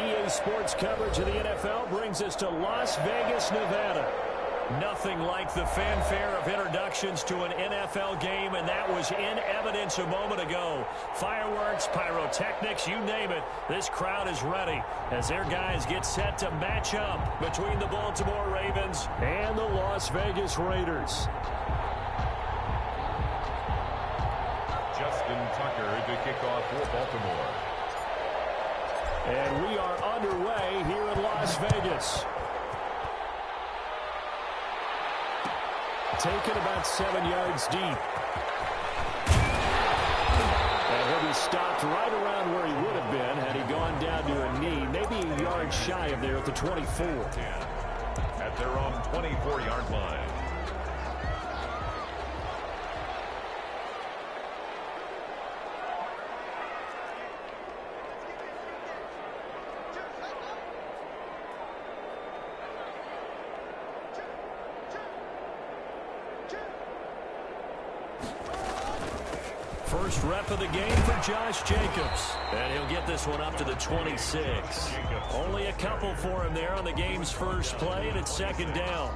EA Sports coverage of the NFL brings us to Las Vegas, Nevada. Nothing like the fanfare of introductions to an NFL game, and that was in evidence a moment ago. Fireworks, pyrotechnics, you name it. This crowd is ready as their guys get set to match up between the Baltimore Ravens and the Las Vegas Raiders. Justin Tucker to kick off for Baltimore. And we are underway here in Las Vegas. Taken about 7 yards deep. And he'll be stopped right around where he would have been had he gone down to a knee, maybe a yard shy of there at the 24. At their own 24-yard line. First rep of the game for Josh Jacobs. And he'll get this one up to the 26. Only a couple for him there on the game's first play, and it's second down.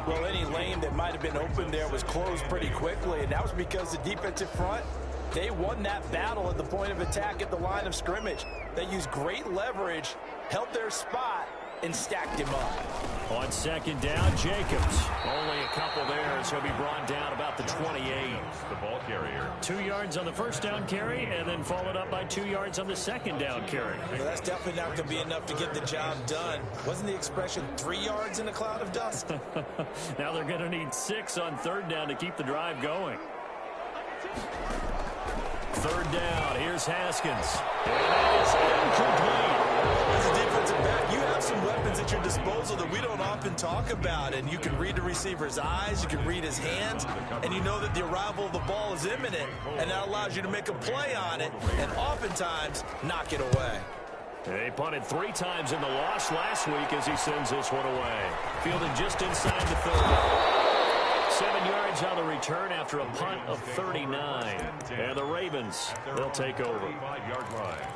Well, any lane that might have been open there was closed pretty quickly, and that was because the defensive front, they won that battle at the point of attack at the line of scrimmage. They used great leverage, held their spot, and stacked him up. On second down, Jacobs. Only a couple there as he'll be brought down about the 28. The ball carrier. 2 yards on the first down carry, and then followed up by 2 yards on the second down carry. Well, that's definitely not going to be enough to get the job done. Wasn't the expression 3 yards in a cloud of dust? Now they're going to need 6 on third down to keep the drive going. Third down, here's Haskins. And it is incomplete. As a defensive back, you have some weapons at your disposal that we don't often talk about, and you can read the receiver's eyes, you can read his hands, and you know that the arrival of the ball is imminent, and that allows you to make a play on it and oftentimes knock it away. They punted 3 times in the loss last week as he sends this one away. Fielded just inside the 30. 7 yards on the return after a punt of 39. And the Ravens, they'll take over. 5-yard line.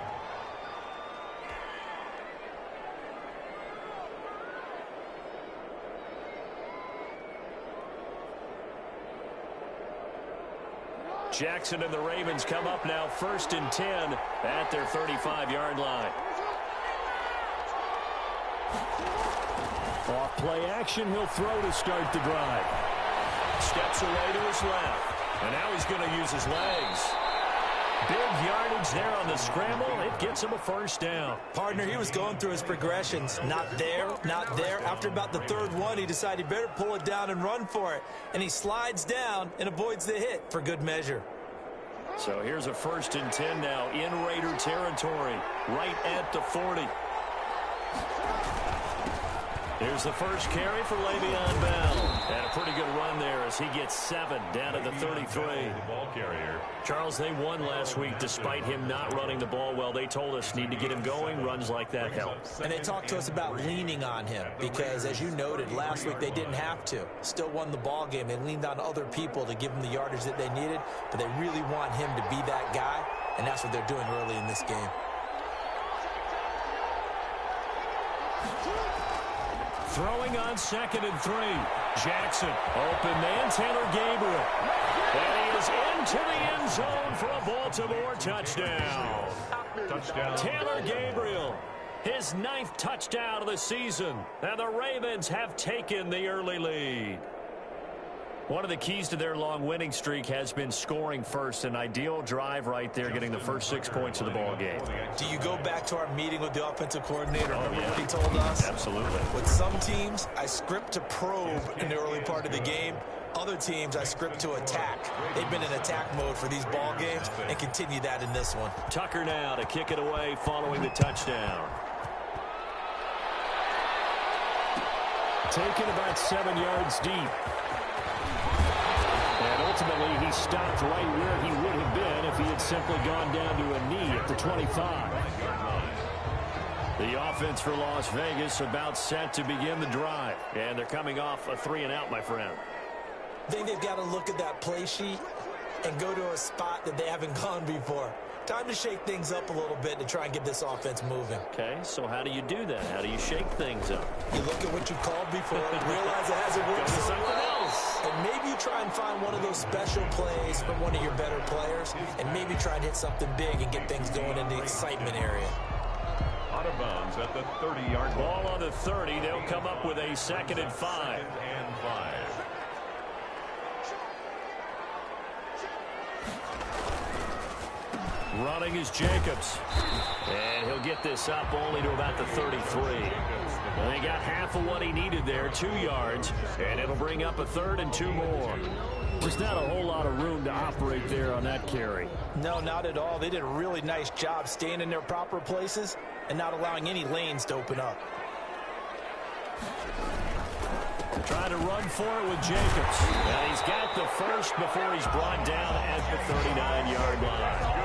Jackson and the Ravens come up now 1st and 10 at their 35-yard line. Off play action, he'll throw to start the drive. Steps away to his left, and now he's going to use his legs. Big yardage there on the scramble. It gets him a first down. Partner, he was going through his progressions. Not there, not there. After about the third one, he decided he better pull it down and run for it. And he slides down and avoids the hit for good measure. So here's a 1st and 10 now in Raider territory, right at the 40. Here's the first carry for Le'Veon Bell. And a pretty good run there as he gets 7 down to the 33. The ball carrier. Charles, they won last week despite him not running the ball well. They told us need to get him going. Runs like that help. And they talked to us about leaning on him because, as you noted, last week they didn't have to. Still won the ball game. They leaned on other people to give them the yardage that they needed, but they really want him to be that guy, and that's what they're doing early in this game. Throwing on 2nd and 3. Jackson, open man, Taylor Gabriel. And he is into the end zone for a Baltimore touchdown. Taylor Gabriel, his 9th touchdown of the season. And the Ravens have taken the early lead. One of the keys to their long winning streak has been scoring first. An ideal drive right there, getting the first 6 points of the ball game. Do you go back to our meeting with the offensive coordinator? Remember what he told us? Absolutely. With some teams, I script to probe in the early part of the game. Other teams, I script to attack. They've been in attack mode for these ball games and continue that in this one. Tucker now to kick it away following the touchdown. Taken about 7 yards deep. And ultimately, he stopped right where he would have been if he had simply gone down to a knee at the 25. The offense for Las Vegas about set to begin the drive. And they're coming off a 3-and-out, my friend. I think they've got to look at that play sheet and go to a spot that they haven't gone before. Time to shake things up a little bit to try and get this offense moving. Okay, so how do you do that? How do you shake things up? You look at what you called before, realize it hasn't worked Go to so something well, else. and maybe you try and find one of those special plays from one of your better players, and maybe try and hit something big and get things going in the excitement area. Out of bounds at the 30-yard line. Ball on the 30. They'll come up with a 2nd and 5. 2nd and 5. Running is Jacobs. And he'll get this up only to about the 33. And they got half of what he needed there, 2 yards. And it'll bring up a 3rd and 2 more. Just not a whole lot of room to operate there on that carry. No, not at all. They did a really nice job staying in their proper places and not allowing any lanes to open up. Trying to run for it with Jacobs. And he's got the first before he's brought down at the 39-yard line.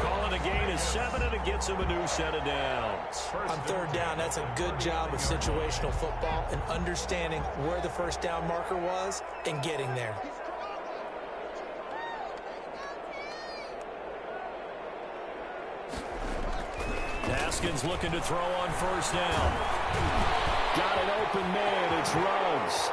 Calling a gain of 7, and it gets him a new set of downs. On 3rd down, that's a good job of situational football and understanding where the first down marker was and getting there. Haskins looking to throw on 1st down. Got an open man. It's Ruggs.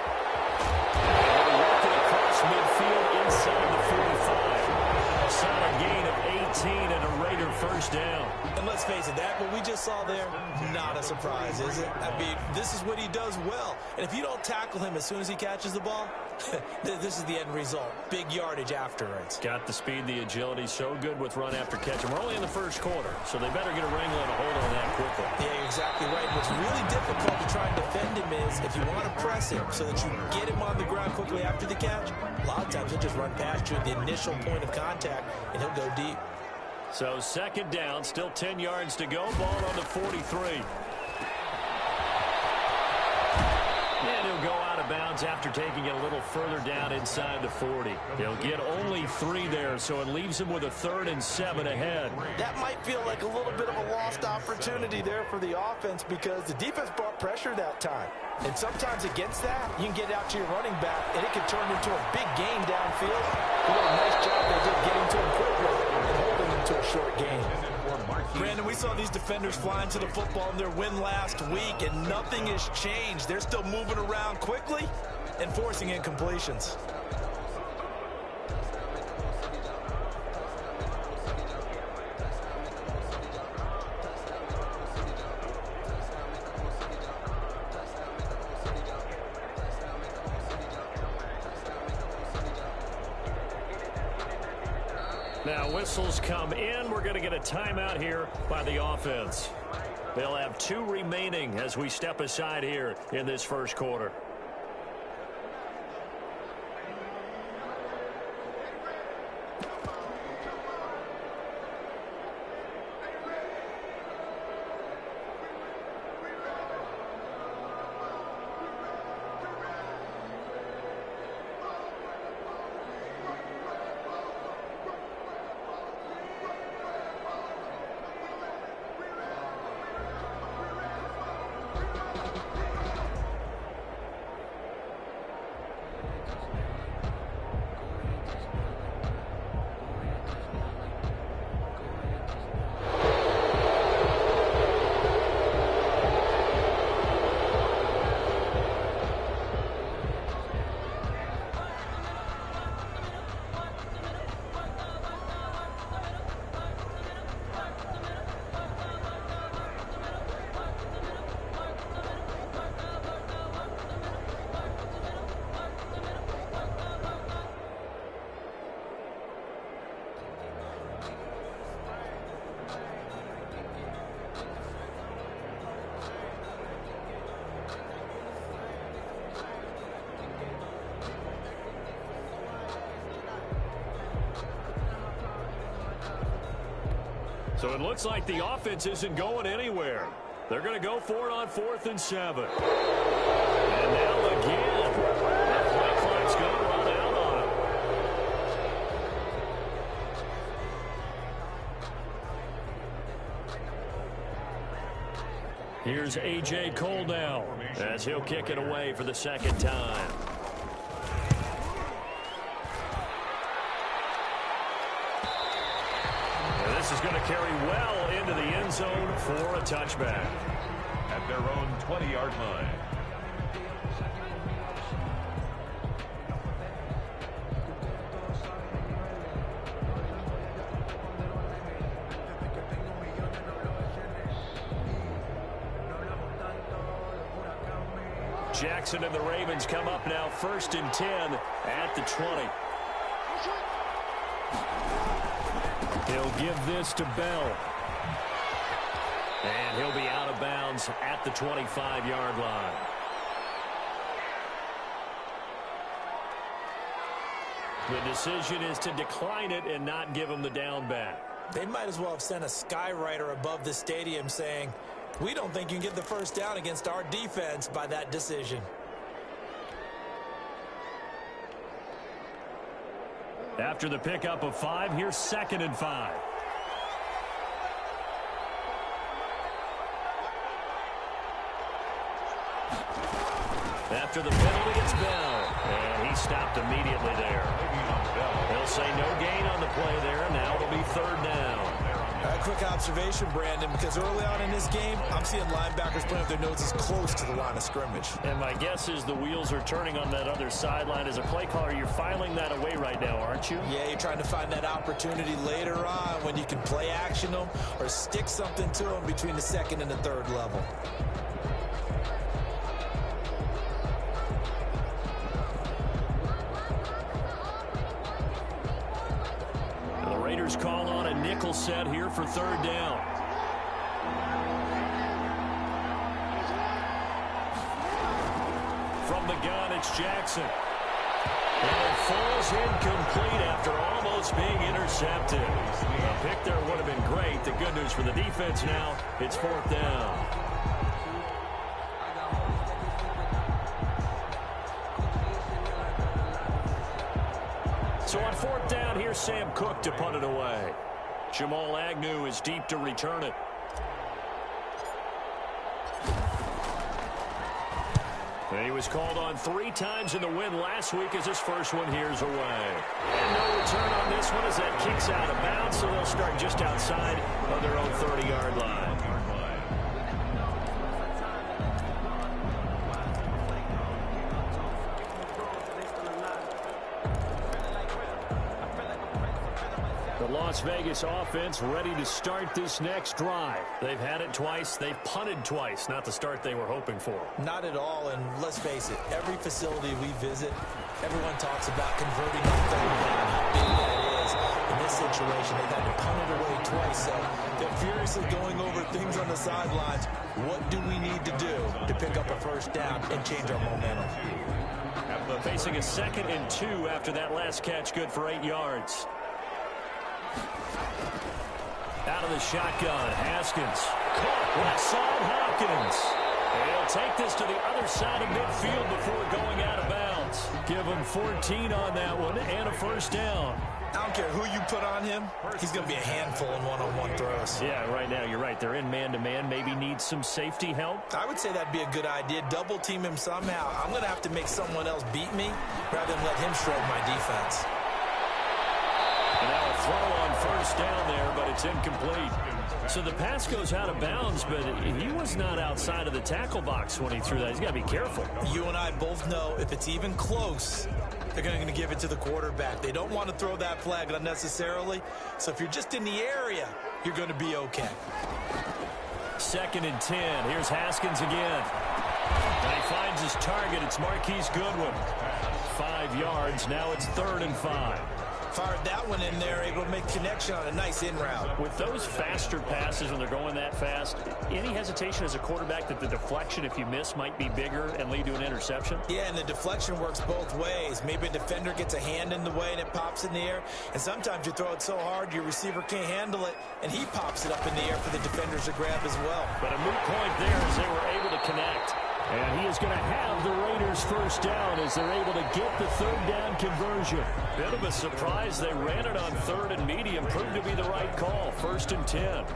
And he'll work it across midfield inside the 45. Solid gain of 18 and a Raider 1st down. And let's face it, that what we just saw there, not a surprise, is it? I mean, this is what he does well. And if you don't tackle him as soon as he catches the ball, this is the end result. Big yardage afterwards. Got the speed, the agility, so good with run after catch. And we're only in the 1st quarter, so they better get a wrangle and a hold on that quickly. Yeah, you're exactly right. What's really difficult to try and defend him is if you want to press him so that you get him on the ground quickly after the catch, a lot of times he'll just run past you at the initial point of contact, and he'll go deep. So 2nd down, still 10 yards to go. Ball on the 43. And he'll go out of bounds after taking it a little further down inside the 40. He'll get only 3 there, so it leaves him with a 3rd and 7 ahead. That might feel like a little bit of a lost opportunity there for the offense because the defense brought pressure that time. And sometimes against that, you can get out to your running back, and it can turn into a big gain downfield. What a nice job they did getting to him quickly and holding him to a short gain. Brandon, we saw these defenders flying to the football in their win last week, and nothing has changed. They're still moving around quickly and forcing incompletions. Now whistles come in. We're going to get a timeout here by the offense. They'll have 2 remaining as we step aside here in this 1st quarter. So it looks like the offense isn't going anywhere. They're going to go for it on 4th and 7. And now again, the play clock's going to run out on him. Here's A.J. Cole now as he'll kick it away for the 2nd time. This is going to carry well into the end zone for a touchback. At their own 20-yard line. Jackson and the Ravens come up now 1st and 10 at the 20. He'll give this to Bell. And he'll be out of bounds at the 25-yard line. The decision is to decline it and not give him the down back. They might as well have sent a skywriter above the stadium saying, "We don't think you can get the first down against our defense by that decision." After the pickup of 5, here's 2nd and 5. After the penalty, it's Bell. And he stopped immediately there. They'll say no gain on the play there. Now it'll be 3rd down. A quick observation, Brandon, because early on in this game, I'm seeing linebackers putting up their noses close to the line of scrimmage. And my guess is the wheels are turning on that other sideline. As a play caller, you're filing that away right now, aren't you? Yeah, you're trying to find that opportunity later on when you can play action them or stick something to them between the 2nd and the 3rd level. Call on a nickel set here for 3rd down. From the gun, it's Jackson. And it falls incomplete after almost being intercepted. A pick there would have been great. The good news for the defense now, it's 4th down. So on 4th down, here's Sam Cook to punt it away. Jamal Agnew is deep to return it. And he was called on 3 times in the win last week as his first one here's away. And no return on this one as that kicks out of bounds, so they'll start just outside of their own 30-yard line. Las Vegas offense ready to start this next drive. They've had it twice. They've punted twice. Not the start they were hoping for. Not at all, and let's face it, every facility we visit, everyone talks about converting on 3rd down, how big that is. In this situation, they've had to punt it away twice, so they're furiously going over things on the sidelines. What do we need to do to pick up a 1st down and change our momentum? Facing a 2nd and 2 after that last catch, good for 8 yards. Out of the shotgun, Haskins. Caught left side, Hopkins. He'll take this to the other side of midfield before going out of bounds. Give him 14 on that one and a 1st down. I don't care who you put on him, he's going to be a handful in one-on-one throws. Yeah, right now, you're right. They're in man-to-man. Maybe need some safety help. I would say that'd be a good idea. Double team him somehow. I'm going to have to make someone else beat me rather than let him shred my defense. And now a throw on 1st down there, but it's incomplete. So the pass goes out of bounds, but he was not outside of the tackle box when he threw that. He's got to be careful. You and I both know if it's even close, they're going to give it to the quarterback. They don't want to throw that flag unnecessarily. So if you're just in the area, you're going to be okay. 2nd and 10. Here's Haskins again. And he finds his target. It's Marquise Goodwin. 5 yards. Now it's 3rd and 5. Fired that one in there, able to make connection on a nice in route. With those faster passes when they're going that fast, any hesitation as a quarterback that the deflection, if you miss, might be bigger and lead to an interception? Yeah, and the deflection works both ways. Maybe a defender gets a hand in the way and it pops in the air. And sometimes you throw it so hard your receiver can't handle it, and he pops it up in the air for the defenders to grab as well. But a moot point there as they were able to connect. And he is going to have the Raiders 1st down as they're able to get the 3rd down conversion. Bit of a surprise. They ran it on 3rd and medium. Proved to be the right call. 1st and 10.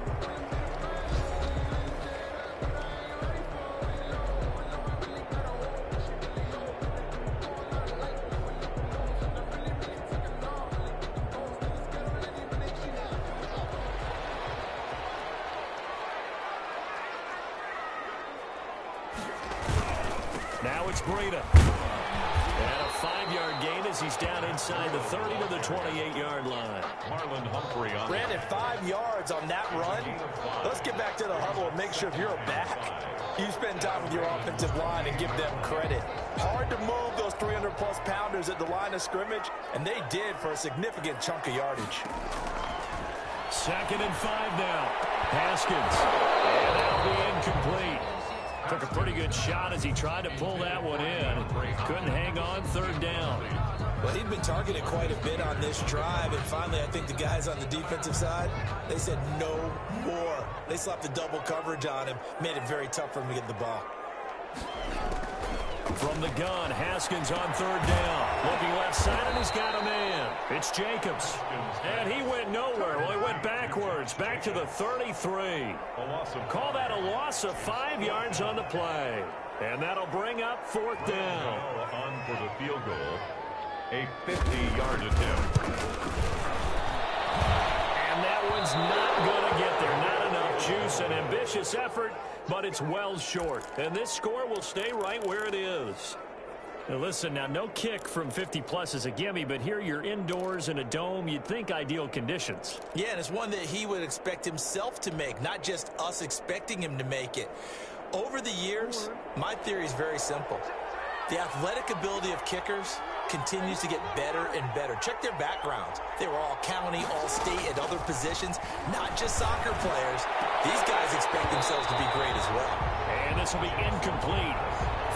Now it's Breida. And a 5-yard gain as he's down inside the 30 to the 28-yard line. Marlon Humphrey on Brandon, 5 yards on that run. Let's get back to the huddle and make sure if you're a back, you spend time with your offensive line and give them credit. Hard to move those 300-plus pounders at the line of scrimmage, and they did for a significant chunk of yardage. 2nd and 5 now. Haskins. And that'll be incomplete. Took a pretty good shot as he tried to pull that one in. Couldn't hang on 3rd down. Well, he'd been targeted quite a bit on this drive, and finally I think the guys on the defensive side, they said no more. They slapped the double coverage on him, made it very tough for him to get the ball. From the gun, Haskins on 3rd down. Looking left side, and he's got a man. It's Jacobs. And he went nowhere. Well, he went backwards, back to the 33. Call that a loss of 5 yards on the play. And that'll bring up 4th down. On for the field goal. A 50-yard attempt. And that one's not going to get there. Not enough juice. An ambitious effort, but it's well short. And this score will stay right where it is. Now listen, now no kick from 50-plus is a gimme, but here you're indoors in a dome. You'd think ideal conditions. Yeah, and it's one that he would expect himself to make, not just us expecting him to make it. Over the years, my theory is very simple. The athletic ability of kickers continues to get better and better. Check their backgrounds. They were all county, all state, at other positions, not just soccer players. These guys expect themselves to be great as well. And this will be incomplete.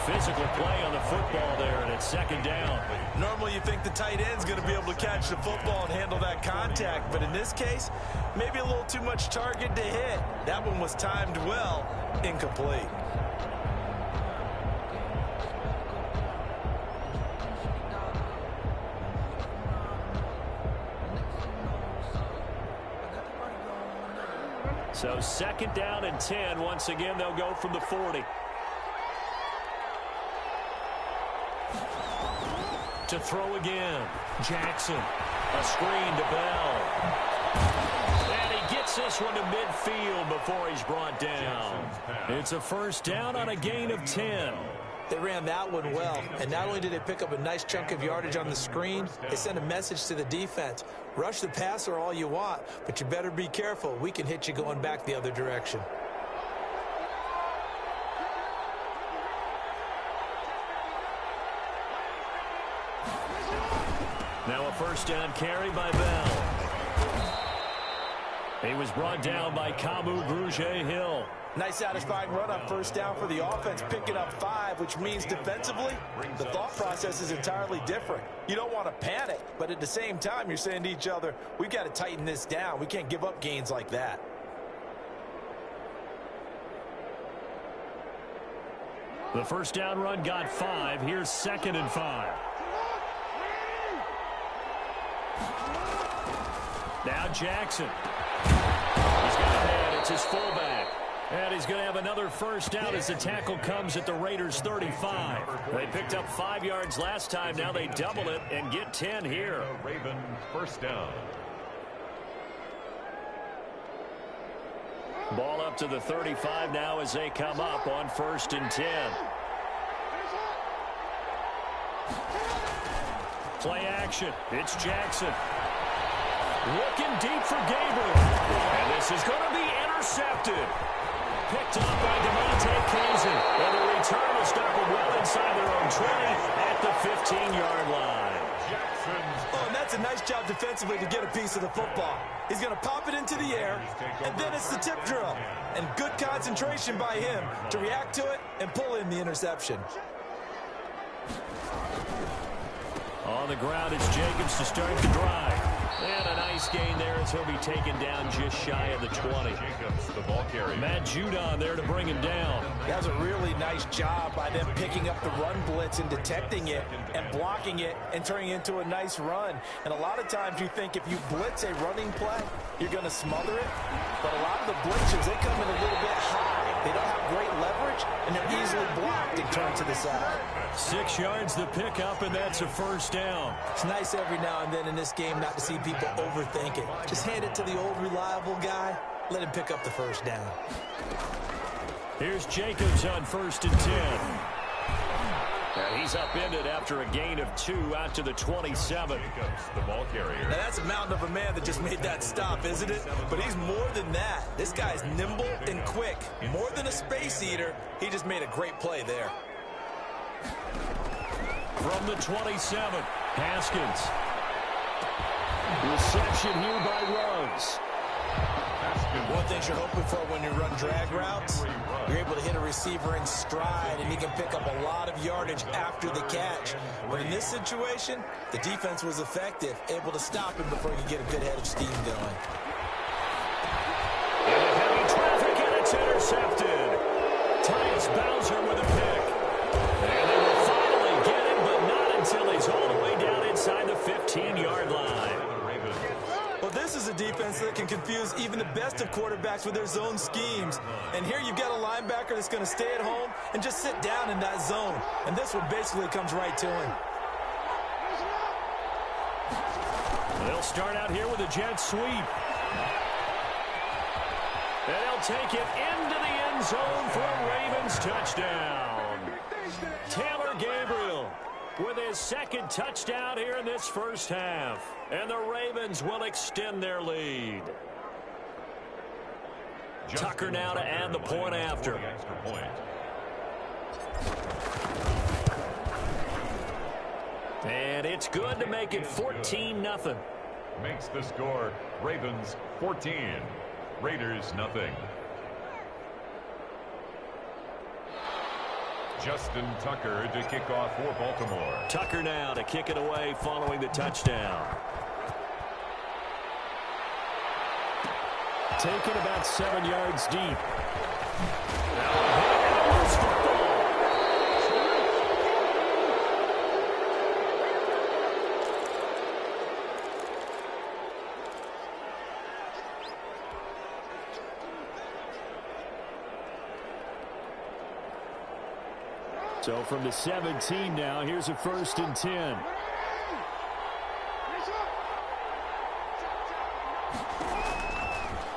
Physical play on the football there, and it's 2nd down. Normally you think the tight end's going to be able to catch the football and handle that contact, but in this case, maybe a little too much target to hit. That one was timed well, incomplete. So 2nd down and 10. Once again, they'll go from the 40. To throw again. Jackson. A screen to Bell. And he gets this one to midfield before he's brought down. It's a 1st down on a gain of 10. They ran that one well, and not only did they pick up a nice chunk of yardage on the screen, they sent a message to the defense. Rush the passer all you want, but you better be careful. We can hit you going back the other direction. Now a 1st down carry by Bell. He was brought down by Kamu Grugier-Hill. Nice satisfying run on 1st down for the offense, picking up 5, which means defensively, the thought process is entirely different. You don't want to panic, but at the same time, you're saying to each other, we've got to tighten this down. We can't give up gains like that. The 1st down run got 5. Here's 2nd and 5. Now Jackson. He's got a man. It's his fullback. And he's going to have another 1st down as the tackle comes at the Raiders' 35. They picked up 5 yards last time. Now they double it and get 10 here. Ravens 1st down. Ball up to the 35 now as they come up on 1st and 10. Play action. It's Jackson. Looking deep for Gabriel. And this is going to be intercepted. Picked up by DeMonte Kazin. And the return will stop them well inside their own 20 at the 15-yard line. Oh, and that's a nice job defensively to get a piece of the football. He's going to pop it into the air, and then it's the tip drill. And good concentration by him to react to it and pull in the interception. On the ground, it's Jacobs to start the drive. And a nice gain there as he'll be taken down just shy of the 20. Jacobs, the ball carrier. Matt Judon there to bring him down. That was a really nice job by them picking up the run blitz and detecting it and blocking it and turning it into a nice run. And a lot of times you think if you blitz a running play, you're going to smother it. But a lot of the blitzes, they come in a little bit high. They don't have great leverage, and they're easily blocked and turned to the side. 6 yards the pickup, and that's a 1st down. It's nice every now and then in this game not to see people overthink it. Just hand it to the old reliable guy. Let him pick up the 1st down. Here's Jacobs on 1st and 10. And he's upended after a gain of 2 out to the 27. Jacobs, the ball carrier. Now that's a mountain of a man that just made that stop, isn't it? But he's more than that. This guy's nimble and quick. More than a space eater, he just made a great play there. From the 27, Haskins. Reception here by Ruggs. One thing you're hoping for when you run drag routes, you're able to hit a receiver in stride, and he can pick up a lot of yardage after the catch. But in this situation, the defense was effective, able to stop him before he could get a good head of steam going. Into heavy traffic, and it's intercepted. Tyus Bowser with a pick. And they will finally get him, but not until he's all the way down inside the 15-yard line. Well, this is a defense that can confuse even the best of quarterbacks with their zone schemes. And here you've got a linebacker that's going to stay at home and just sit down in that zone. And this one basically comes right to him. They'll start out here with a jet sweep. And they'll take it into the end zone for a Ravens touchdown. Taylor Gabriel with his second touchdown here in this first half. And the Ravens will extend their lead. Tucker now to add the point after. And it's good to make it 14-0. Makes the score Ravens 14, Raiders nothing. Justin Tucker to kick off for Baltimore. Tucker now to kick it away following the touchdown. Taken about 7 yards deep. So from the 17 now, here's a 1st and 10.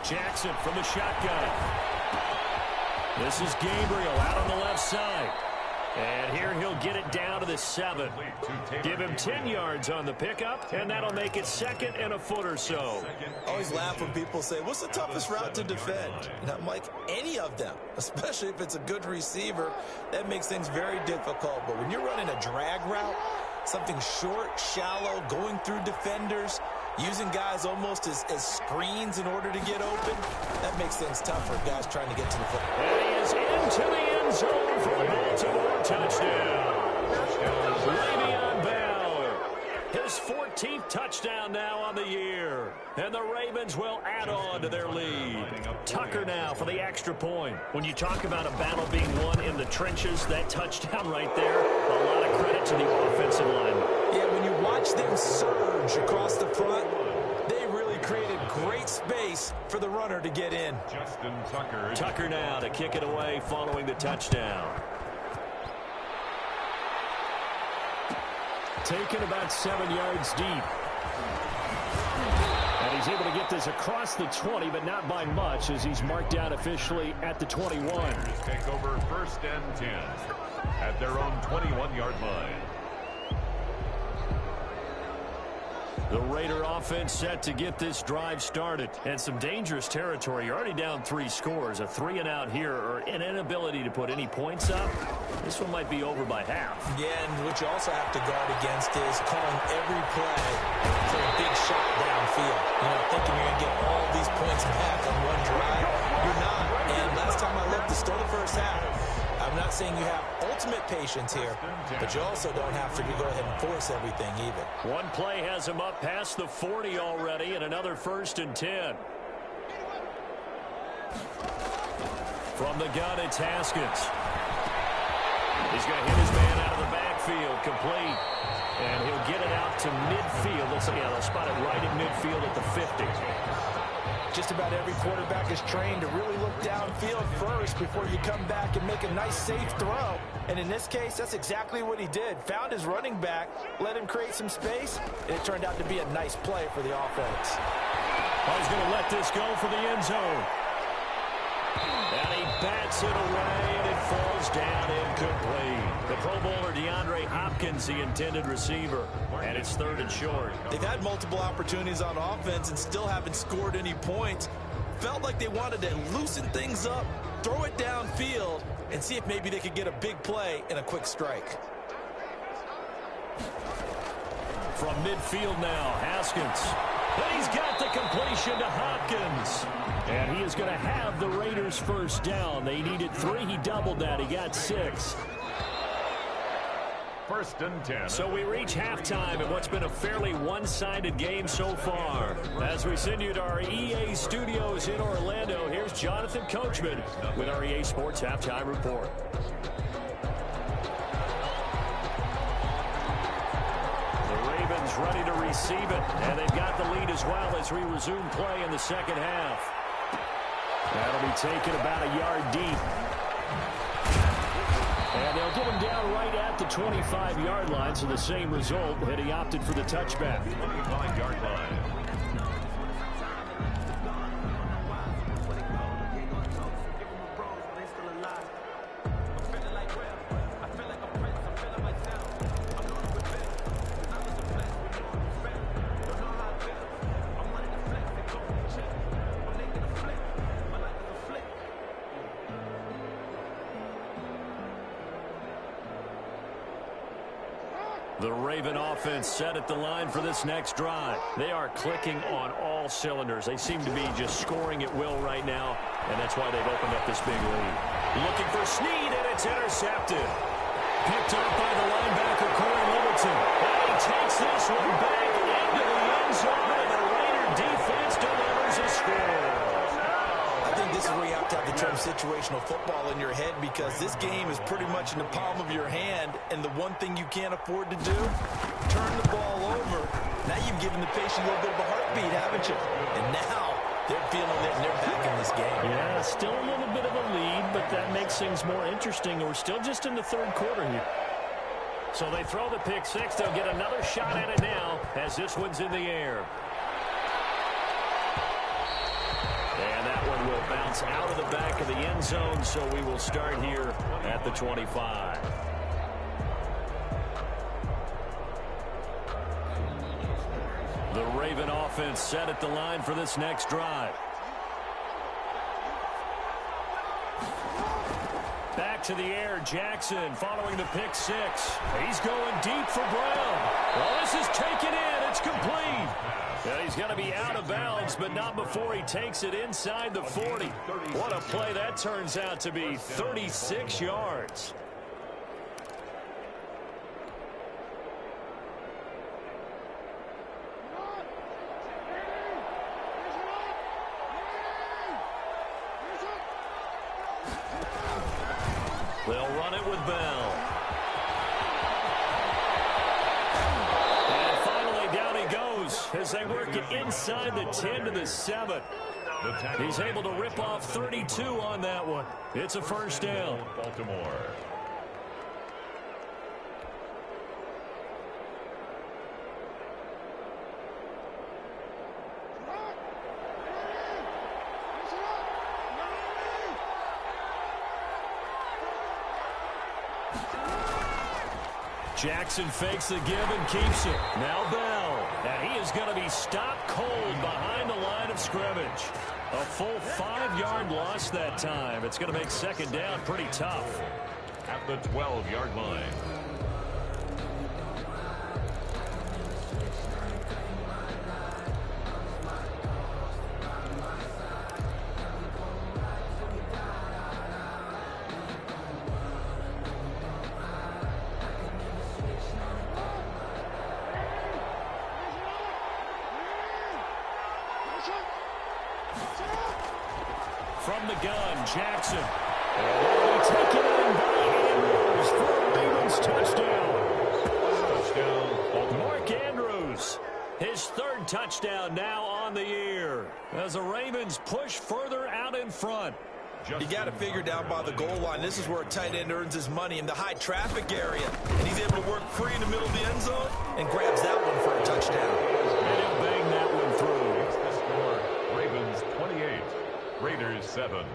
Jackson from the shotgun. This is Gabriel out on the left side. And here he'll get it down to the 7. Give him 10 yards on the pickup, and that'll make it 2nd and a foot or so. I always laugh when people say, what's the toughest route to defend? And I'm like, any of them, especially if it's a good receiver. That makes things very difficult. But when you're running a drag route, something short, shallow, going through defenders, using guys almost as screens in order to get open, that makes things tough for guys trying to get to the football. And he is into the end zone for a Baltimore touchdown. Le'Veon Bell, his 14th touchdown now on the year. And the Ravens will add on to their lead. Tucker now for the extra point. When you talk about a battle being won in the trenches, that touchdown right there, a lot of credit to the offensive line. Yeah, when you watch them surge across the front, they really created great space for the runner to get in. Justin Tucker. Tucker now to kick it away following the touchdown. Taken about 7 yards deep. And he's able to get this across the 20, but not by much, as he's marked down officially at the 21. Take over 1st and 10 at their own 21-yard line. The Raider offense set to get this drive started. And some dangerous territory. You're already down 3 scores. A 3-and-out here, or an inability to put any points up. This one might be over by half. Yeah, and what you also have to guard against is calling every play for a big shot downfield. You know, thinking you're going to get all these points back on one drive. You're not. And last time I looked, it's still the first half. I'm not saying you have ultimate patience here, but you also don't have to go ahead and force everything either. One play has him up past the 40 already, and another 1st and 10. From the gun, it's Haskins. He's going to hit his man out of the backfield, complete. And he'll get it out to midfield. They'll spot it right at midfield at the 50. Just about every quarterback is trained to really look downfield first before you come back and make a nice, safe throw. And in this case, that's exactly what he did. Found his running back, let him create some space, and it turned out to be a nice play for the offense. He's going to let this go for the end zone. And he bats it away, and it falls down incomplete. The Pro Bowler DeAndre Hopkins, the intended receiver, and it's 3rd and short. They've had multiple opportunities on offense and still haven't scored any points. Felt like they wanted to loosen things up, throw it downfield, and see if maybe they could get a big play and a quick strike. From midfield now, Haskins. And he's got the completion to Hopkins. And he is going to have the Raiders first down. They needed 3. He doubled that. He got 6. 1st and 10. So we reach halftime in what's been a fairly one-sided game so far. As we send you to our EA studios in Orlando, here's Jonathan Coachman with our EA Sports Halftime Report. Ready to receive it, and they've got the lead as well as we resume play in the second half. That'll be taken about a yard deep. And they'll get him down right at the 25-yard line, so the same result, and he opted for the touchback. 25-yard line. The Raven offense set at the line for this next drive. They are clicking on all cylinders. They seem to be just scoring at will right now, and that's why they've opened up this big lead. Looking for Snead, and it's intercepted. Picked up by the linebacker, Corey Littleton. And he takes this one back into the end zone, and the Raider defense delivers a score. I think this is where you have to have the term situational football in your head, because this game is pretty much in the palm of your hand, and the one thing you can't afford to do, turn the ball over. Now you've given the patient a little bit of a heartbeat, haven't you? And now they're feeling it, and they're back in this game. Yeah, still a little bit of a lead, but that makes things more interesting. We're still just in the 3rd quarter here. So they throw the pick 6. They'll get another shot at it now as this one's in the air. And that one will bounce out of the back of the end zone, so we will start here at the 25. The Raven offense set at the line for this next drive. Back to the air, Jackson following the pick 6. He's going deep for Brown. Well, this is taken in. It's complete. Yeah, he's going to be out of bounds, but not before he takes it inside the 40. What a play that turns out to be. 36 yards. They'll run it with Bell. And finally down he goes as they work it inside the 10 to the 7. He's able to rip off 32 on that one. It's a first down. Baltimore. Jackson fakes the give and keeps it. Now Bell. And he is going to be stopped cold behind the line of scrimmage. A full 5-yard loss that time. It's going to make second down pretty tough. At the 12-yard line. From the gun, Jackson. And taken in by Andrews for a Ravens touchdown. Touchdown. Mark Andrews, his 3rd touchdown now on the year. As the Ravens push further out in front. You got to figure down by the goal line. This is where a tight end earns his money, in the high traffic area. And he's able to work free in the middle of the end zone and grabs that one for a touchdown. And he'll bang that one through. The score, Ravens 28, Raiders 7.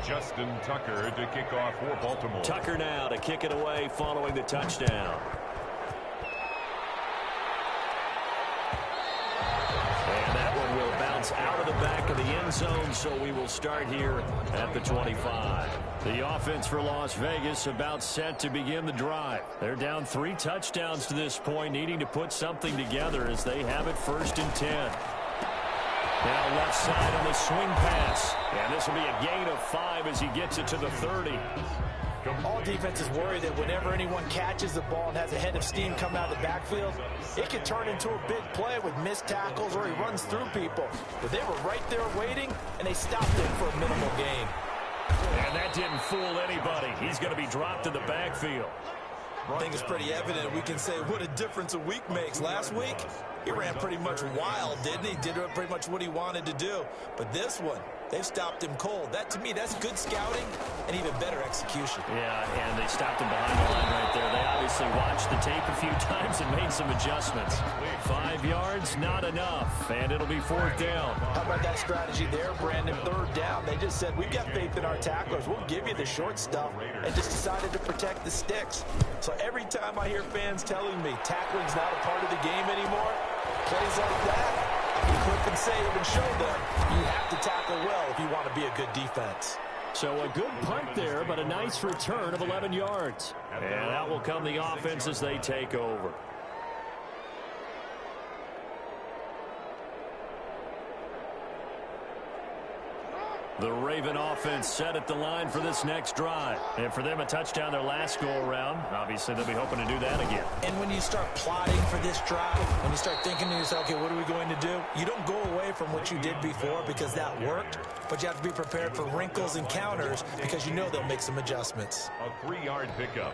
Justin Tucker to kick off for Baltimore. Tucker now to kick it away following the touchdown. And that one will bounce out of the back of the end zone, so we will start here at the 25. The offense for Las Vegas about set to begin the drive. They're down 3 touchdowns to this point, needing to put something together as they have it 1st and 10. Now left side on the swing pass. And this will be a gain of 5 as he gets it to the 30. All defenses worry that whenever anyone catches the ball and has a head of steam coming out of the backfield, it can turn into a big play with missed tackles or he runs through people. But they were right there waiting, and they stopped him for a minimal gain. And that didn't fool anybody. He's going to be dropped in the backfield. I think it's pretty evident. We can say what a difference a week makes. Last week, he ran pretty much wild, didn't he? Did pretty much what he wanted to do. But this one, they've stopped him cold. That, to me, that's good scouting and even better execution. Yeah, and they stopped him behind the line right there. They obviously watched the tape a few times and made some adjustments. 5 yards, not enough, and it'll be 4th down. How about that strategy there, Brandon? 3rd down. They just said, we've got faith in our tacklers. We'll give you the short stuff, and just decided to protect the sticks. So every time I hear fans telling me tackling's not a part of the game anymore, plays like that, I can clip and save and show them you have to tackle well if you want to be a good defense. So a good punt there, but a nice return of 11 yards. And out will come the offense as they take over. The Raven offense set at the line for this next drive. And for them, a touchdown their last go-around. Obviously, they'll be hoping to do that again. And when you start plotting for this drive, when you start thinking to yourself, okay, what are we going to do? You don't go away from what you did before because that worked, but you have to be prepared for wrinkles and counters because you know they'll make some adjustments. A 3-yard pickup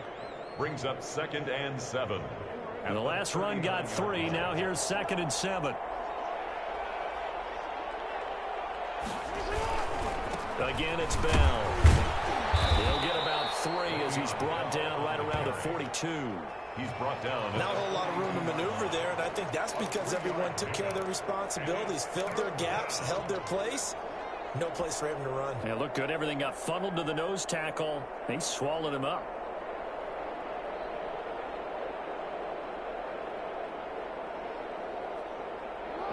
brings up 2nd and 7. And the last run got 3. Now here's 2nd and 7. Again, it's Bell. He'll get about 3 as he's brought down right around the 42. He's brought down. Not a whole lot of room to maneuver there, and I think that's because everyone took care of their responsibilities, filled their gaps, held their place. No place for him to run. Yeah, looked good. Everything got funneled to the nose tackle. They swallowed him up.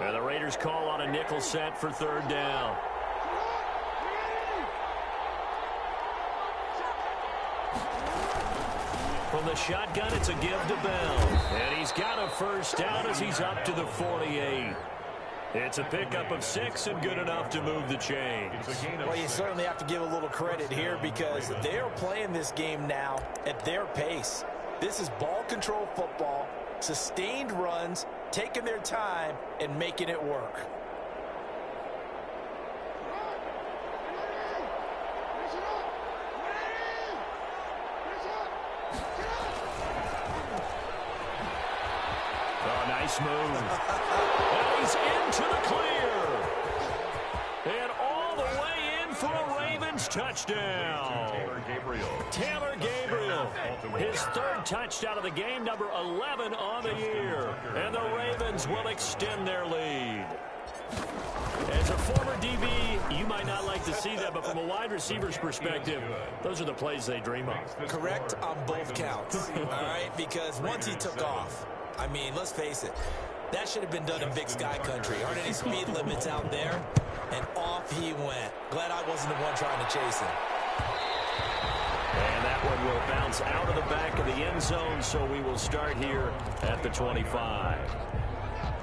And the Raiders call on a nickel set for 3rd down. From the shotgun, it's a give to Bell. And he's got a 1st down as he's up to the 48. It's a pickup of 6 and good enough to move the chains. Well, you certainly have to give a little credit here because they are playing this game now at their pace. This is ball control football, sustained runs, taking their time, and making it work. Nice move. And he's into the clear. And all the way in for a Ravens touchdown. Taylor Gabriel. His 3rd touchdown of the game, number 11 on the year. And the Ravens will extend their lead. As a former DB, you might not like to see that, but from a wide receiver's perspective, those are the plays they dream of. Correct on both counts, all right? Because once he took off, I mean, let's face it, that should have been done in Big Sky country. Aren't any speed limits out there? And off he went. Glad I wasn't the one trying to chase him. And that one will bounce out of the back of the end zone, so we will start here at the 25.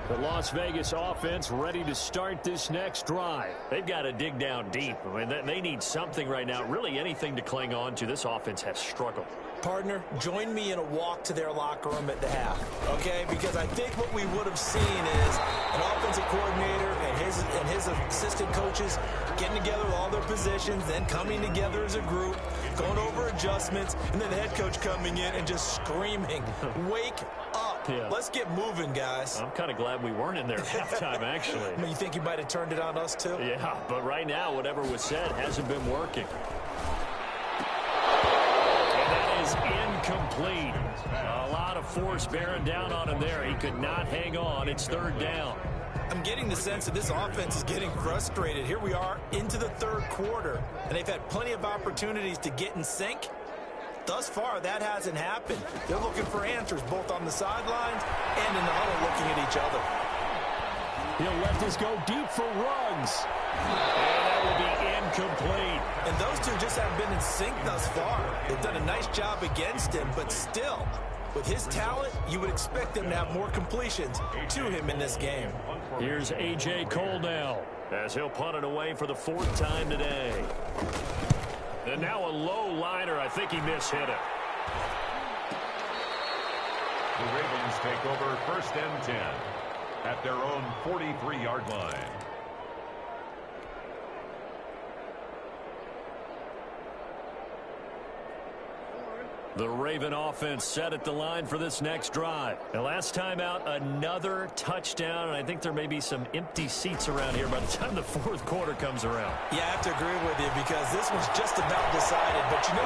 The Las Vegas offense ready to start this next drive. They've got to dig down deep. I mean, they need something right now, really anything to cling on to. This offense has struggled. Partner, join me in a walk to their locker room at the half, okay? Because I think what we would have seen is an offensive coordinator and his assistant coaches getting together with all their positions, then coming together as a group, going over adjustments, and then the head coach coming in and just screaming, wake up. Yeah. Let's get moving, guys. I'm kind of glad we weren't in there at halftime, actually. I mean, you think you might have turned it on us, too? Yeah, but right now, whatever was said hasn't been working. And that is incomplete. A lot of force bearing down on him there. He could not hang on. It's third down. I'm getting the sense that this offense is getting frustrated. Here we are into the third quarter, and they've had plenty of opportunities to get in sync. Thus far, that hasn't happened. They're looking for answers both on the sidelines and in the huddle looking at each other. He'll let this go deep for Ruggs. And that will be incomplete. And those two just haven't been in sync thus far. They've done a nice job against him, but still, with his talent, you would expect them to have more completions to him in this game. Here's A.J. Cole now, as he'll punt it away for the fourth time today. And now a low liner. I think he mishit it. The Ravens take over 1st and 10 at their own 43-yard line. The Raven offense set at the line for this next drive. The last time out, another touchdown, and I think there may be some empty seats around here by the time the fourth quarter comes around. Yeah, I have to agree with you because this one's just about decided. But you know,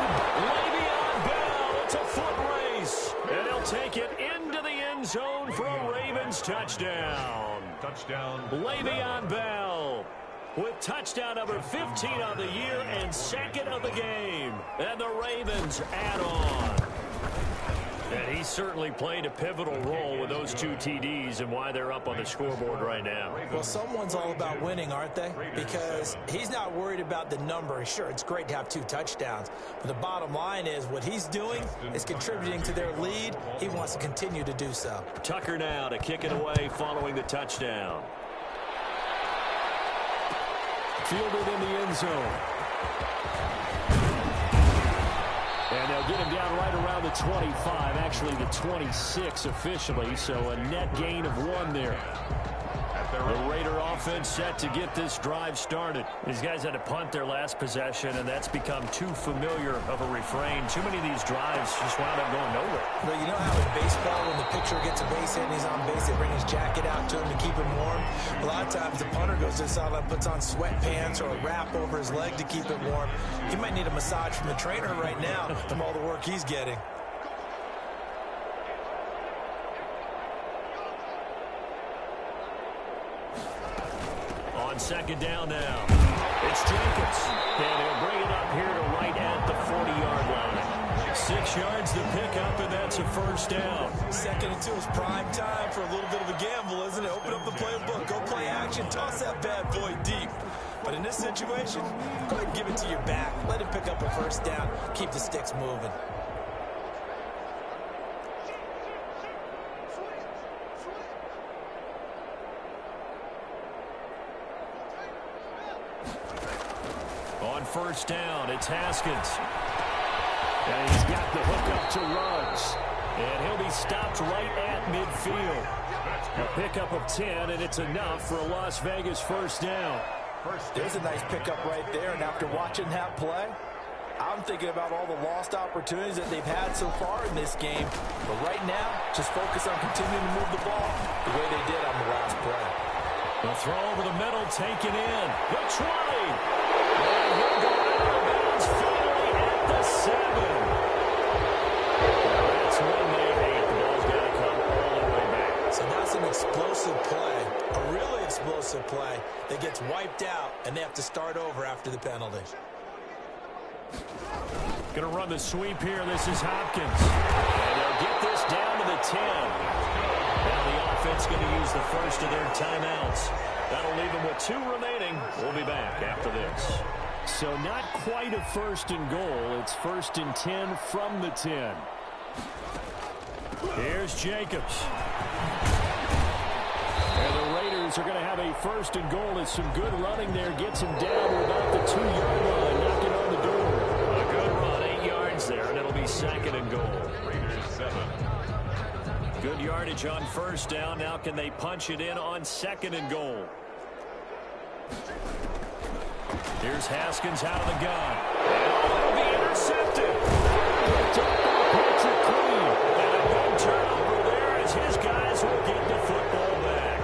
Le'Veon Bell, it's a foot race, and he'll take it into the end zone for a Ravens touchdown. Touchdown. Le'Veon Bell with touchdown number 15 on the year and second of the game. And the Ravens add on. And he certainly played a pivotal role with those 2 TDs and why they're up on the scoreboard right now. well, someone's all about winning, aren't they? Because he's not worried about the number. Sure, it's great to have 2 touchdowns. But the bottom line is what he's doing is contributing to their lead. He wants to continue to do so. Tucker now to kick it away following the touchdown. Fielded in the end zone. And they'll get him down right around the 25, actually the 26 officially, so a net gain of 1 there. The Raider offense set to get this drive started. These guys had to punt their last possession, and that's become too familiar of a refrain. Too many of these drives just wound up going nowhere. But you know how in baseball, when the pitcher gets a base hit and he's on base, they bring his jacket out to him to keep him warm? A lot of times the punter goes to the sideline, puts on sweatpants or a wrap over his leg to keep it warm. He might need a massage from the trainer right now from all the work he's getting. On second down now, it's Jacobs, and he'll bring it up here to right at the 40-yard line. 6 yards to pick up, and that's a first down. 2nd and 2 is prime time for a little bit of a gamble, isn't it? Open up the playbook, go play action, toss that bad boy deep. But in this situation, go ahead and give it to your back. Let him pick up a first down, keep the sticks moving. On first down, it's Haskins. And he's got the hook up to Ruggs. And he'll be stopped right at midfield. A pickup of 10, and it's enough for a Las Vegas first down. There's a nice pickup right there, and after watching that play, I'm thinking about all the lost opportunities that they've had so far in this game. But right now, just focus on continuing to move the ball the way they did on the last play. The throw over the middle, taken in. The 20. And he'll go out of bounds finally at the 7. That's when they hate. The ball's got to come all the way back. So that's an explosive play, a really explosive play that gets wiped out, and they have to start over after the penalty. Going to run the sweep here. This is Hopkins. And they'll get this down to the 10. Now the offense going to use the first of their timeouts. That'll leave them with 2 remaining. We'll be back after this. So not quite a first and goal. It's 1st and 10 from the 10. Here's Jacobs. And the Raiders are going to have a 1st and goal. It's some good running there. Gets him down to about the 2-yard line. Knocking on the door. A good run, 8 yards there, and it'll be 2nd and goal. Raiders 7. Good yardage on first down. Now can they punch it in on 2nd and goal? Here's Haskins out of the gun. And it'll be intercepted. Patrick Queen. And a big turnover there as his guys will get the football back.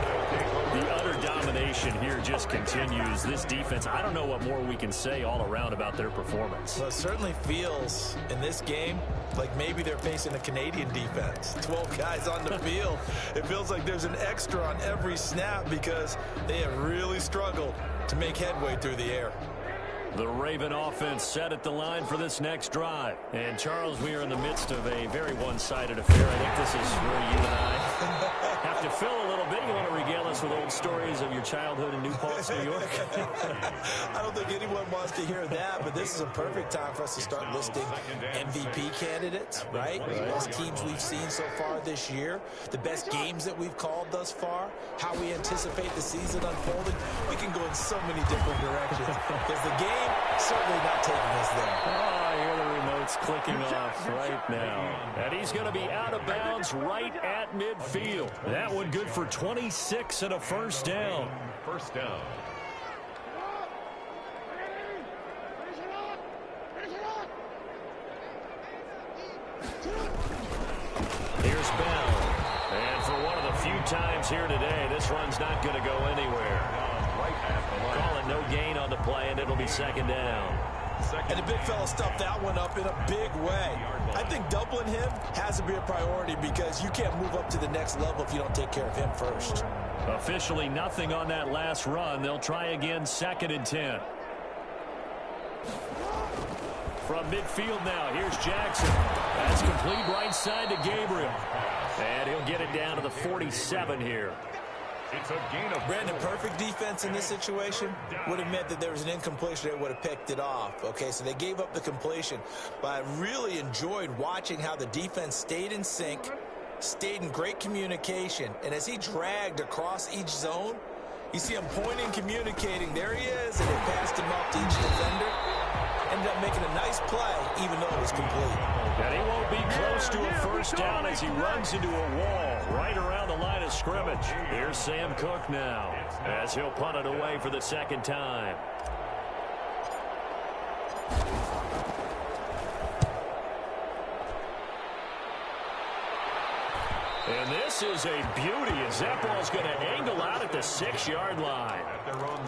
The utter domination here just continues. this defense, I don't know what more we can say all around about their performance. Well, it certainly feels in this game like maybe they're facing a Canadian defense. 12 guys on the field. It feels like there's an extra on every snap because they have really struggled to make headway through the air. The Raven offense set at the line for this next drive. And, Charles, we are in the midst of a very one-sided affair. I think this is where you and I have to fill a little bit. You want to regale us with old stories of your childhood in New Paltz, New York? I don't think anyone wants to hear that, but this is a perfect time for us to start listing MVP candidates, right? The best teams we've seen so far this year, the best games that we've called thus far, how we anticipate the season unfolding. We can go in so many different directions because the game certainly not taking us there. Oh, I hear the remotes clicking off right now. And he's going to be out of bounds right at midfield. That one good for 26 and a first down. First down. Here's Bell. And for one of the few times here today, this run's not going to go anywhere. Call it no gain on the play, and it'll be second down. And the big fella stuffed that one up in a big way. I think doubling him has to be a priority because you can't move up to the next level if you don't take care of him first. Officially nothing on that last run. They'll try again, second and 10. From midfield now, here's Jackson. That's complete right side to Gabriel. And he'll get it down to the 47 here. It's a gain of Brandon, perfect defense in this situation would have meant that there was an incompletion that would have picked it off. Okay, so they gave up the completion. But I really enjoyed watching how the defense stayed in sync, stayed in great communication. And as he dragged across each zone, you see him pointing, communicating. There he is, and they passed him up to each defender. Ended up making a nice play, even though it was complete. And he won't be close to a first down as he runs into a wall right around the line of scrimmage. Here's Sam Cook now as he'll punt it away for the second time. And this is a beauty as that ball's going to angle out at the 6-yard line.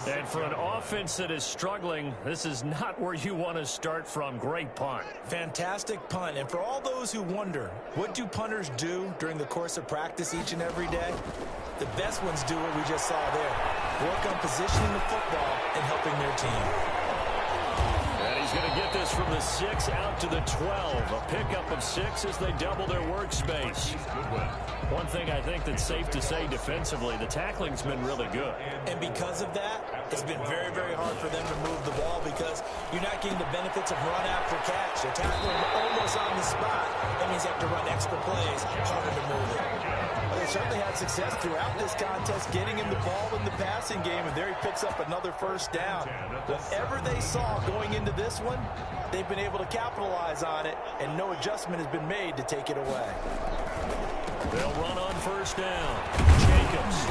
And for an offense that is struggling, this is not where you want to start from. Great punt. Fantastic punt. And for all those who wonder, what do punters do during the course of practice each and every day? The best ones do what we just saw there. Work on positioning the football and helping their team. And he's going to get this from the 6 out to the 12. A pickup of 6 as they double their workspace. One thing I think that's safe to say defensively, the tackling's been really good. And because of that, it's been very, very hard for them to move the ball because you're not getting the benefits of run after catch. They're tackling almost on the spot. That means you have to run extra plays, harder to move it. Well, they certainly had success throughout this contest, getting him the ball in the passing game, and there he picks up another first down. Whatever they saw going into this one, they've been able to capitalize on it, and no adjustment has been made to take it away. They'll run on first down. Jacobs.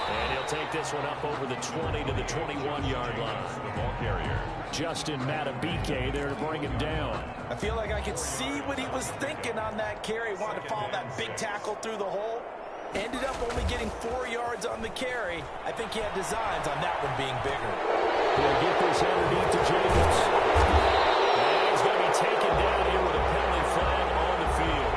And he'll take this one up over the 20 to the 21-yard line. the ball carrier. Justin Matabike there to bring him down. I feel like I could see what he was thinking on that carry. Wanted to follow that big tackle through the hole. Ended up only getting 4 yards on the carry. I think he had designs on that one being bigger. He'll get this underneath to Jacobs. And he's going to be taken down here with a penalty flag on the field.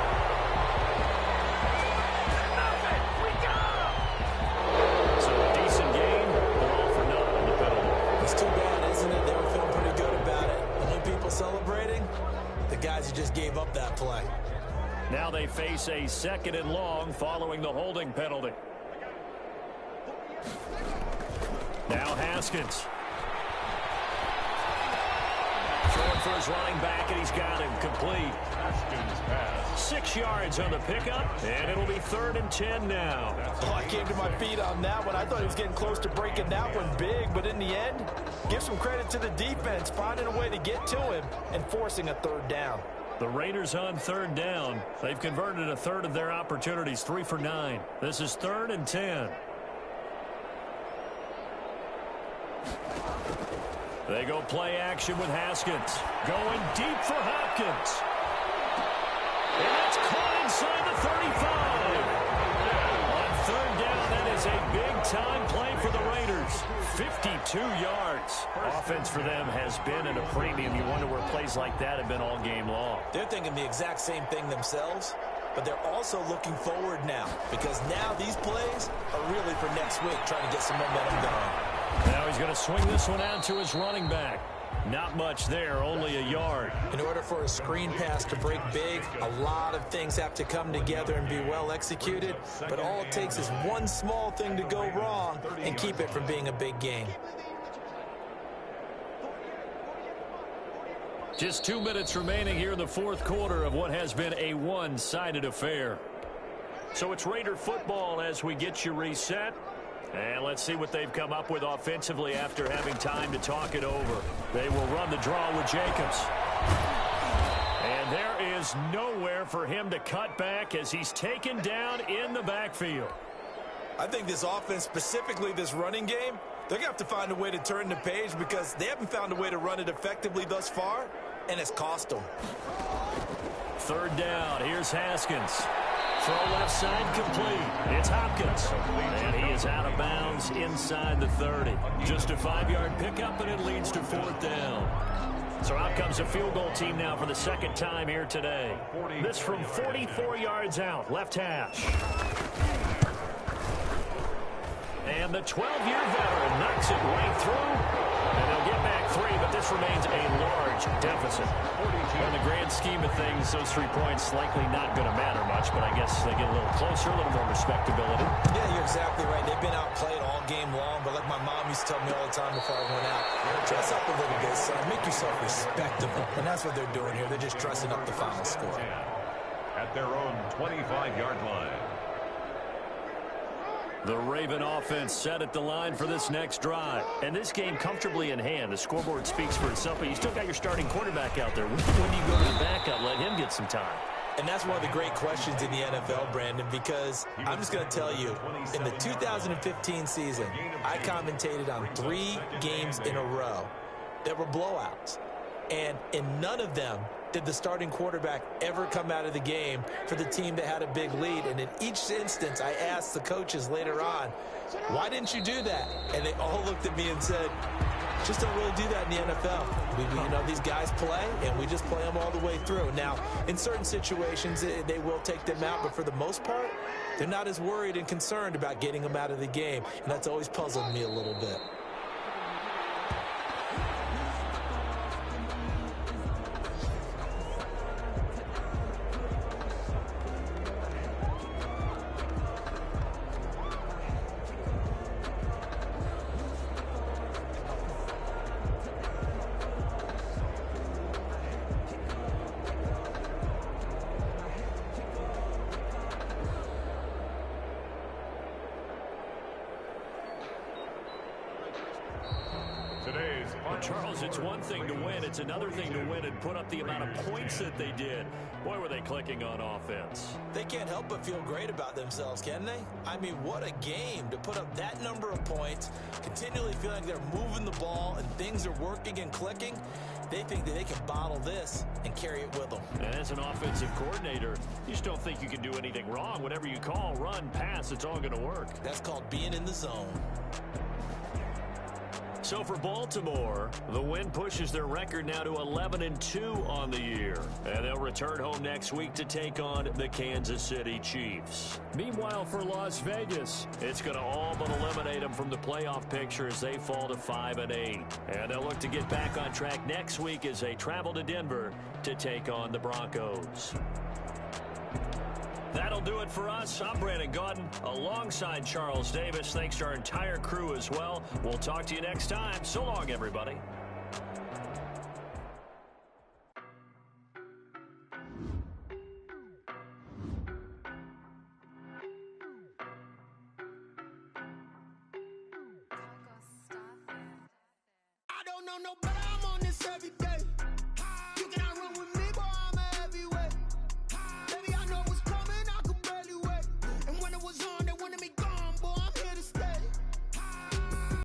So a decent game, but all for nothing on the penalty. It's too bad, isn't it? They were feeling pretty good about it. Only people celebrating, the guys who just gave up that play. Now they face a second and long following the holding penalty. Now Haskins. Throwing for his running back, and he's got him complete. Haskins pass. 6 yards on the pickup, and it'll be 3rd and 10 now. Oh, I came to my feet on that one. I thought he was getting close to breaking that one big, but in the end, give some credit to the defense, finding a way to get to him and forcing a 3rd down. The Raiders on 3rd down. They've converted a third of their opportunities, 3 for 9. This is 3rd and 10. They go play action with Haskins. Going deep for Hopkins. And that's caught inside the 35. On 3rd down, that is is a big-time play for the Raiders. 52 yards. Offense for them has been at a premium. You wonder where plays like that have been all game long. They're thinking the exact same thing themselves, but they're also looking forward now because now these plays are really for next week, trying to get some momentum going. Now he's going to swing this one out to his running back. Not much there, only a yard. In order for a screen pass to break big, a lot of things have to come together and be well executed, but all it takes is one small thing to go wrong and keep it from being a big game. Just 2 minutes remaining here in the fourth quarter of what has been a one-sided affair. So it's Raider football as we get you reset. And let's see what they've come up with offensively after having time to talk it over. They will run the draw with Jacobs. And there is nowhere for him to cut back as he's taken down in the backfield. I think this offense, specifically this running game, they're going to have to find a way to turn the page because they haven't found a way to run it effectively thus far, and it's cost them. Third down. Here's Haskins. Throw left side complete. It's Hopkins. And he is out of bounds inside the 30. Just a 5-yard pickup, and it leads to fourth down. So out comes a field goal team now for the second time here today. This from 44 yards out, left hash. And the 12-year veteran knocks it right through. And they'll get back 3, but this remains a large deficit. In the grand scheme of things, those 3 points likely not going to matter much, but I guess they get a little closer, a little more respectability. Yeah, you're exactly right. They've been outplayed all game long, but like my mom used to tell me all the time before I went out, dress up a little bit, son. Make yourself respectable. And that's what they're doing here. They're just dressing up the final score. At their own 25-yard line. The Raven offense set at the line for this next drive. And this game comfortably in hand. The scoreboard speaks for itself, but you still got your starting quarterback out there. When do you go to the backup? Let him get some time. And that's one of the great questions in the NFL, Brandon, because I'm just going to tell you, in the 2015 season, I commentated on 3 games in a row that were blowouts. And in none of them did the starting quarterback ever come out of the game for the team that had a big lead. And in each instance, I asked the coaches later on, why didn't you do that? And they all looked at me and said, just don't really do that in the NFL. These guys play, and we just play them all the way through. Now, in certain situations, they will take them out, but for the most part, they're not as worried and concerned about getting them out of the game. And that's always puzzled me a little bit. Charles, it's one thing to win. It's another thing to win and put up the amount of points that they did. Boy, were they clicking on offense. They can't help but feel great about themselves, can they? I mean, what a game to put up that number of points, continually feel like they're moving the ball and things are working and clicking. They think that they can bottle this and carry it with them. And as an offensive coordinator, you just don't think you can do anything wrong. Whatever you call, run, pass, it's all going to work. That's called being in the zone. So for Baltimore, the win pushes their record now to 11-2 on the year. And they'll return home next week to take on the Kansas City Chiefs. Meanwhile, for Las Vegas, it's going to all but eliminate them from the playoff picture as they fall to 5-8. And they'll look to get back on track next week as they travel to Denver to take on the Broncos. That'll do it for us. I'm Brandon Gaudin alongside Charles Davis. Thanks to our entire crew as well. We'll talk to you next time. So long, everybody. I don't know no better, I'm on this every day.